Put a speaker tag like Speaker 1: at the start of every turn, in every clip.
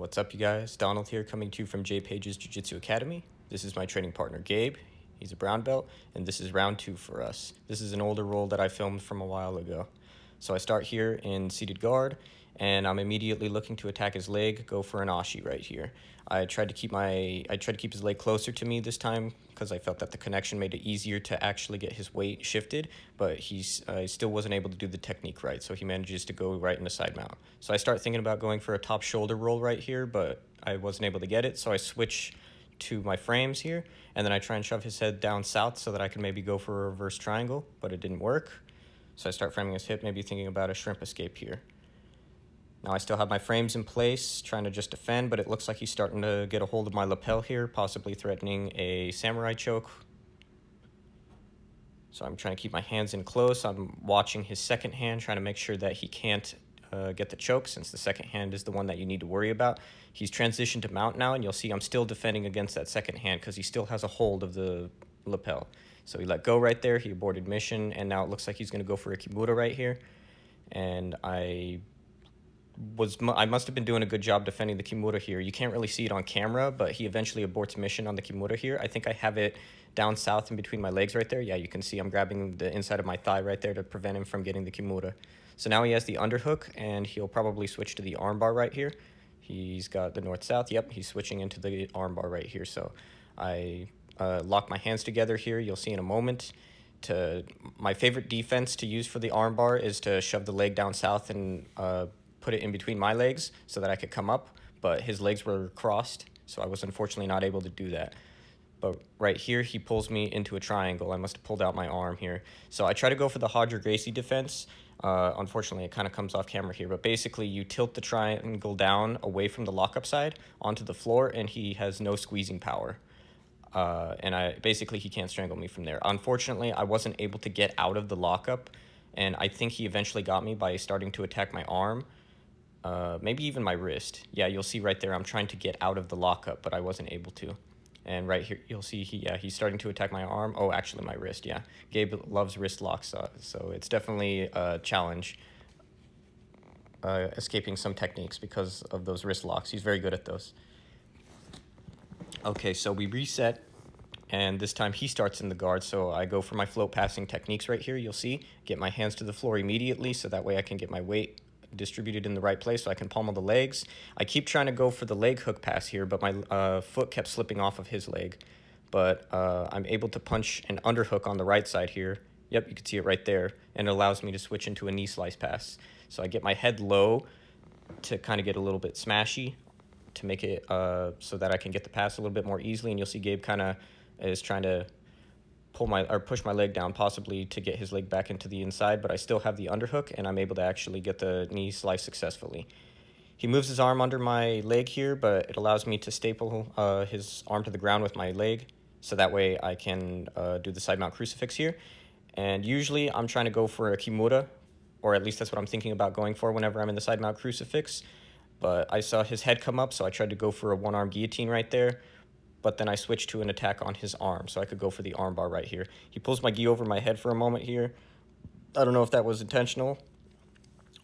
Speaker 1: What's up, you guys? Donald here, coming to you from J Page's Jiu-Jitsu Academy. This is my training partner, Gabe. He's a brown belt, and this is round 2 for us. This is an older roll that I filmed from a while ago. So I start here in seated guard, and I'm immediately looking to attack his leg, go for an ashi right here. I tried to keep his leg closer to me this time because I felt that the connection made it easier to actually get his weight shifted, but he still wasn't able to do the technique right, so he manages to go right in the side mount. So I start thinking about going for a top shoulder roll right here, but I wasn't able to get it, so I switch to my frames here, and then I try and shove his head down south so that I can maybe go for a reverse triangle, but it didn't work. So I start framing his hip, maybe thinking about a shrimp escape here. Now I still have my frames in place, trying to just defend, but it looks like he's starting to get a hold of my lapel here, possibly threatening a samurai choke. So I'm trying to keep my hands in close. I'm watching his second hand, trying to make sure that he can't get the choke, since the second hand is the one that you need to worry about. He's transitioned to mount now, and you'll see I'm still defending against that second hand because he still has a hold of the lapel. So he let go right there, he aborted mission, and now it looks like he's going to go for a kimura right here. And I must have been doing a good job defending the kimura here. You can't really see it on camera, but he eventually aborts mission on the kimura here. I think I have it down south in between my legs right there. Yeah, you can see I'm grabbing the inside of my thigh right there to prevent him from getting the kimura. So now he has the underhook, and he'll probably switch to the armbar right here. He's got the north-south. Yep, he's switching into the armbar right here. So I lock my hands together here. You'll see in a moment. My favorite defense to use for the armbar is to shove the leg down south and put it in between my legs so that I could come up, but his legs were crossed, so I was unfortunately not able to do that. But right here, he pulls me into a triangle. I must have pulled out my arm here. So I try to go for the Hodger Gracie defense. Unfortunately, it kind of comes off camera here, but basically you tilt the triangle down away from the lockup side onto the floor, and he has no squeezing power. And basically he can't strangle me from there. Unfortunately, I wasn't able to get out of the lockup, and I think he eventually got me by starting to attack my arm. Maybe even my wrist. Yeah, you'll see right there I'm trying to get out of the lockup, but I wasn't able to. And right here you'll see he's starting to attack my arm. Oh, actually my wrist, yeah. Gabe loves wrist locks, so it's definitely a challenge escaping some techniques because of those wrist locks. He's very good at those. Okay, so we reset, and this time he starts in the guard, so I go for my float passing techniques right here. You'll see, get my hands to the floor immediately so that way I can get my weight distributed in the right place so I can pummel the legs. I keep trying to go for the leg hook pass here, but my foot kept slipping off of his leg. But I'm able to punch an underhook on the right side here. Yep, you can see it right there, and it allows me to switch into a knee slice pass. So I get my head low to kind of get a little bit smashy to make it so that I can get the pass a little bit more easily, and you'll see Gabe kind of is trying to push my leg down, possibly to get his leg back into the inside, but I still have the underhook, and I'm able to actually get the knee slice successfully. He moves his arm under my leg here, but it allows me to staple his arm to the ground with my leg, so that way I can do the side mount crucifix here. And usually I'm trying to go for a kimura, or at least that's what I'm thinking about going for whenever I'm in the side mount crucifix. But I saw his head come up, so I tried to go for a one-arm guillotine right there. But then I switched to an attack on his arm, so I could go for the arm bar right here. He pulls my gi over my head for a moment here. I don't know if that was intentional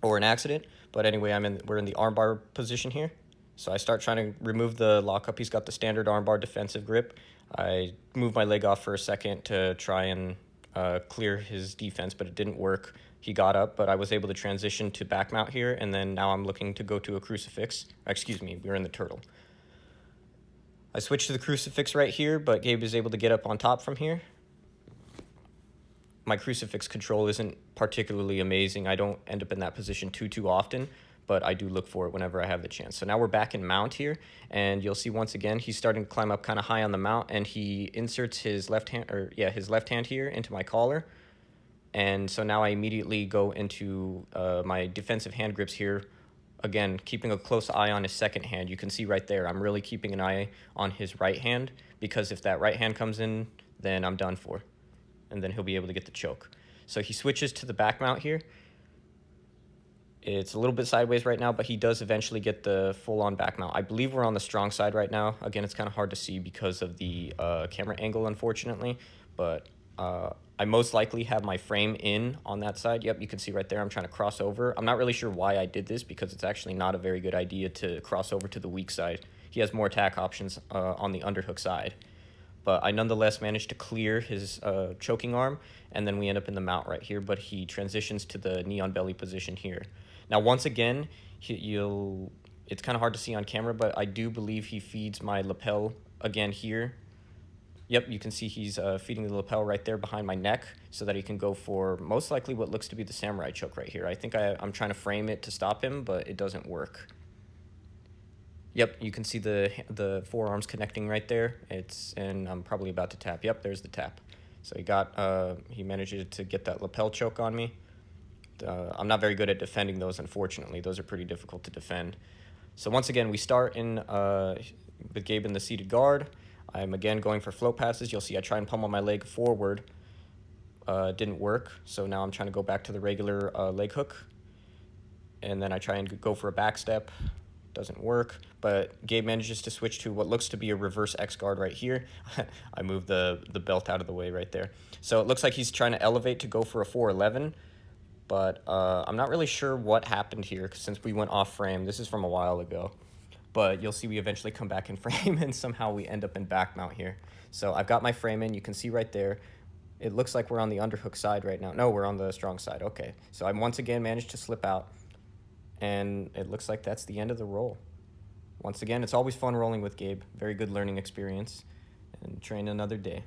Speaker 1: or an accident, but anyway, we're in the arm bar position here. So I start trying to remove the lockup. He's got the standard arm bar defensive grip. I move my leg off for a second to try and clear his defense, but it didn't work. He got up, but I was able to transition to back mount here, and then now I'm looking to go to a crucifix. Excuse me, we're in the turtle. I switch to the crucifix right here, but Gabe is able to get up on top from here. My crucifix control isn't particularly amazing. I don't end up in that position too often, but I do look for it whenever I have the chance. So now we're back in mount here, and you'll see once again he's starting to climb up kind of high on the mount, and he inserts his left hand here into my collar. And so now I immediately go into my defensive hand grips here. Again, keeping a close eye on his second hand. You can see right there, I'm really keeping an eye on his right hand, because if that right hand comes in, then I'm done for. And then he'll be able to get the choke. So he switches to the back mount here. It's a little bit sideways right now, but he does eventually get the full-on back mount. I believe we're on the strong side right now. Again, it's kind of hard to see because of the camera angle, unfortunately. But I most likely have my frame in on that side. Yep, you can see right there I'm trying to cross over. I'm not really sure why I did this because it's actually not a very good idea to cross over to the weak side. He has more attack options on the underhook side. But I nonetheless managed to clear his choking arm, and then we end up in the mount right here, but he transitions to the knee on belly position here. Now, once again, it's kind of hard to see on camera, but I do believe he feeds my lapel again here. Yep, you can see he's feeding the lapel right there behind my neck so that he can go for most likely what looks to be the samurai choke right here. I think I'm trying to frame it to stop him, but it doesn't work. Yep, you can see the forearms connecting right there. And I'm probably about to tap. Yep, there's the tap. So he managed to get that lapel choke on me. I'm not very good at defending those, unfortunately. Those are pretty difficult to defend. So once again, we start with Gabe in the seated guard. I'm again going for float passes. You'll see I try and pummel my leg forward. Didn't work, so now I'm trying to go back to the regular leg hook. And then I try and go for a back step. Doesn't work, but Gabe manages to switch to what looks to be a reverse X guard right here. I moved the belt out of the way right there. So it looks like he's trying to elevate to go for a 411, but I'm not really sure what happened here since we went off frame. This is from a while ago, but you'll see we eventually come back in frame and somehow we end up in back mount here. So I've got my frame in. You can see right there. It looks like we're on the underhook side right now. No, we're on the strong side. Okay, so I once again managed to slip out. And it looks like that's the end of the roll. Once again, it's always fun rolling with Gabe. Very good learning experience. And train another day.